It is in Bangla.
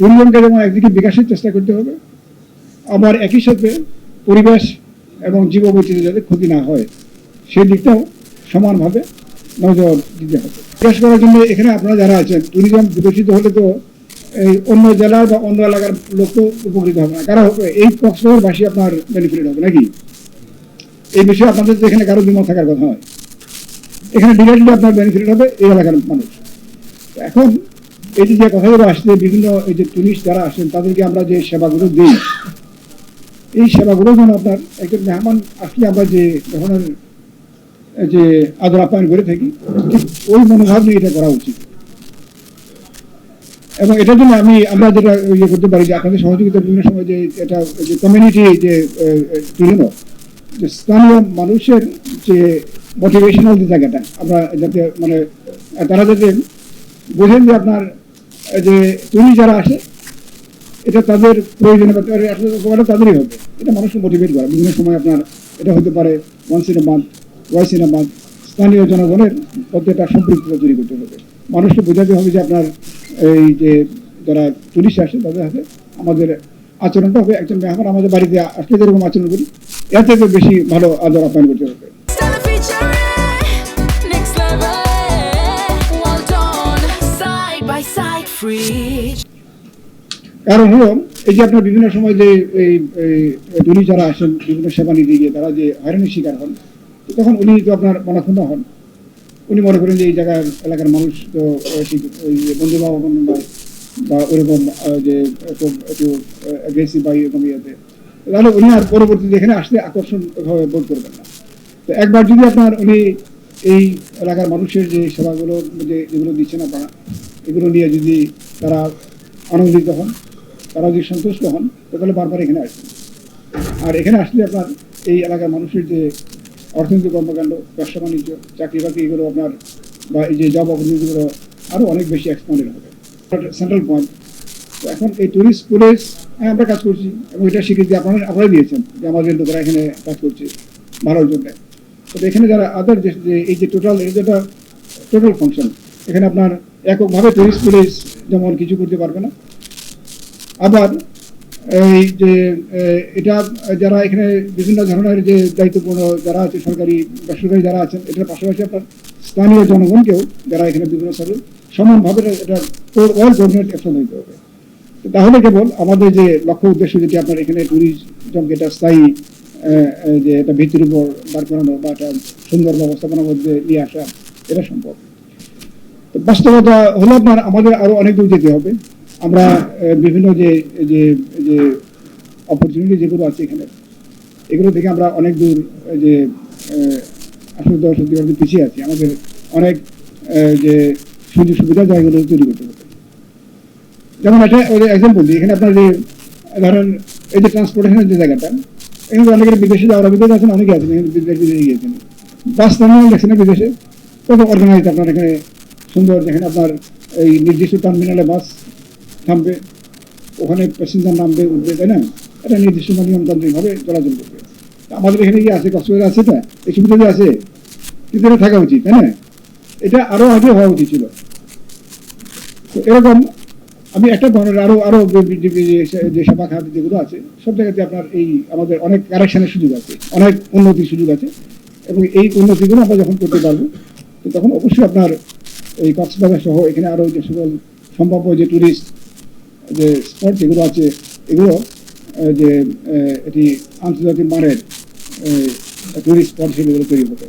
ট্যুরিজমকে যেমন একদিকে বিকাশের চেষ্টা করতে হবে, আবার একই সাথে পরিবেশ এবং জীববৈচিত্র্য যাতে ক্ষতি না হয় সেই দিকটাও সমানভাবে নজর দিতে হবে। বিকাশ করার জন্য এখানে আপনারা যারা আছেন, ট্যুরিজম বিকশিত হলে তো এই অন্য জেলার বা অন্য এলাকার লোক তো উপকৃত হবে না, কারা হবে? এই কক্সবাজারবাসী আপনার বেনিফিট হবে নাকি? এই বিষয়ে আপনাদের তো এখানে কারো দ্বিমত থাকার কথা নয়। এখানে ডিরেক্টলি আপনার বেনিফিট হবে এই এলাকার মানুষ। এখন এই যে কথাগুলো আসছে, বিভিন্ন এই যে টুরিস্ট যারা আসেন তাদেরকে আমরা যে সেবাগুলো দিই, এই সেবাগুলো যেন আপনার একজন মেহমান আসলে আমরা যে ধরনের যে আদর আপ্যায়ন করে থাকি, ঠিক ওই মনোভাব নিয়ে এটা করা উচিত। এবং এটার জন্য আমরা যেটা ইয়ে করতে পারি যে আপনাদের সহযোগিতা বিভিন্ন সময় যে এটা যে কমিউনিটি যে ট্যুরিজম, যে স্থানীয় মানুষের যে মোটিভেশনাল যে জায়গাটা আমরা যাতে মানে তারা যাতে বোঝেন যে আপনার যে টুরিস্ট যারা আসে এটা তাদের প্রয়োজনীয় তাদেরই হবে, এটা মানুষকে মোটিভেট করা। বিভিন্ন সময় আপনার এটা হতে পারে once in a month, twice in a month, স্থানীয় জনগণের মধ্যে একটা সম্পৃক্ততা তৈরি করতে হবে। মানুষকে বোঝাতে হবে যে আপনার এই যে যারা টুরিস্ট আসে তাদের হাতে আমাদের আচরণটা হবে একজন মেহমান আমাদের বাড়িতে আসলে যেরকম আচরণ করি এর থেকে বেশি ভালো আদর আপ্যায়ন করতে হবে। কারণ হলো এই যে আপনার বিভিন্ন সময় যে এই টুরিস্ট যারা আসেন বিভিন্ন সেবা নিতে গিয়ে তারা যে হয়রানির শিকার হন, তখন উনি তো আপনার মনাক্ষুণ্ণ হন। উনি মনে করেন যে এই জায়গার এলাকার মানুষ তো ওই বন্ধু বাবা নয় বা ওরকম যে একটু অ্যাগ্রেসিভ বা এরকম ইয়েতে, তাহলে উনি আর পরবর্তীতে এখানে আসতে আকর্ষণ বোধ করবেন না। তো একবার যদি আপনার উনি এই এলাকার মানুষের যে সেবাগুলো যেগুলো দিচ্ছেন আপনারা, এগুলো নিয়ে যদি তারা আনন্দিত হন, তারা যদি সন্তুষ্ট হন, তাহলে বারবার এখানে আসবেন। আর এখানে আসলে আপনার এই এলাকার মানুষের যে অর্থনৈতিক কর্মকাণ্ড, ব্যবসা বাণিজ্য, চাকরি বাকরি এগুলো আপনার বা এই যে জব অপরচুনিটিগুলো আরও অনেক বেশি এক্সপ্যান্ডেড হবে। Central point. তো এখন এই টুরিস্ট প্লেস আমরা কাজ করছি এবং এটা স্বীকৃতি আপনারা দিয়েছেন যে আমাদের লোকেরা এখানে কাজ করছে ভালোর জন্য। তো এখানে যারা আদার যে এই যে টোটাল ফাংশন, এখানে আপনার এককভাবে টুরিস্ট প্লেস যেমন কিছু করতে পারবে না, আবার এই যে এটা যারা এখানে বিভিন্ন ধরনের যে দায়িত্বপূর্ণ যারা আছে সরকারি বেসরকারি যারা আছেন, এটার পাশাপাশি আপনার স্থানীয় জনগণকেও যারা এখানে বিভিন্ন সার্ভিস সমানভাবে এটা ওয়েল কোঅর্ডিনেট অ্যাকশন হইতে হবে। তাহলে কেবল আমাদের যে লক্ষ্য উদ্দেশ্য যেটি আপনার এখানে ট্যুরিজমকে একটা স্থায়ী যে একটা ভিত্তির উপর দাঁড় করানো বা একটা সুন্দর ব্যবস্থাপনার মধ্যে নিয়ে আসা, এটা সম্ভব। তো বাস্তবতা হলো আপনার আমাদের আরো অনেক দূর যেতে হবে। আমরা বিভিন্ন যে যে যে অপরচুনিটি যেগুলো আছে এখানে, এগুলো থেকে আমরা অনেক দূর যে আসলে সত্যি পিছিয়ে আছি। আমাদের অনেক যে সুযোগ সুবিধা জায়গাগুলো তৈরি করতে হবে। যেমন একটা এক্সাম্পল দিই, এখানে আপনার যে ধরেন এই যে ট্রান্সপোর্টেশনের যে জায়গাটা, এখানে অনেকের বিদেশে যাওয়ার অভিজ্ঞতা আছেন, অনেকে আছেন বিদেশে গিয়েছেন। বাস টার্মিনাল দেখছেন না বিদেশে, কত অর্গানাইজ আপনার এখানে সুন্দর, যেখানে আপনার এই নির্দিষ্ট টার্মিনালে বাস থামবে, ওখানে প্যাসেঞ্জার নামবে উঠবে, তাই না? এটা নির্দিষ্ট নিয়মতান্ত্রিকভাবে চলাচল করবে। আমাদের এখানে কি আছে? কক্সবাজারে আছে, না এই সুবিধা আছে, কিন্তু এটা থাকা উচিত, তাই না? এটা আরো আগে হওয়া উচিত ছিল। তো এরকম আমি একটা ধরনের আরো যে সেবা খাত যেগুলো আছে সব জায়গাতে আপনার এই আমাদের অনেক কারেকশনের সুযোগ আছে, অনেক উন্নতির সুযোগ আছে, এবং এই উন্নতিগুলো আমরা যখন করতে পারবো তো তখন অবশ্যই আপনার এই কক্সবাজার সহ এখানে আরো যে সকল সম্ভাব্য যে টুরিস্ট যে স্পট যেগুলো আছে এগুলো যে এটি আন্তর্জাতিক মানের টুরিস্ট স্পট হিসেবে তৈরি হবে।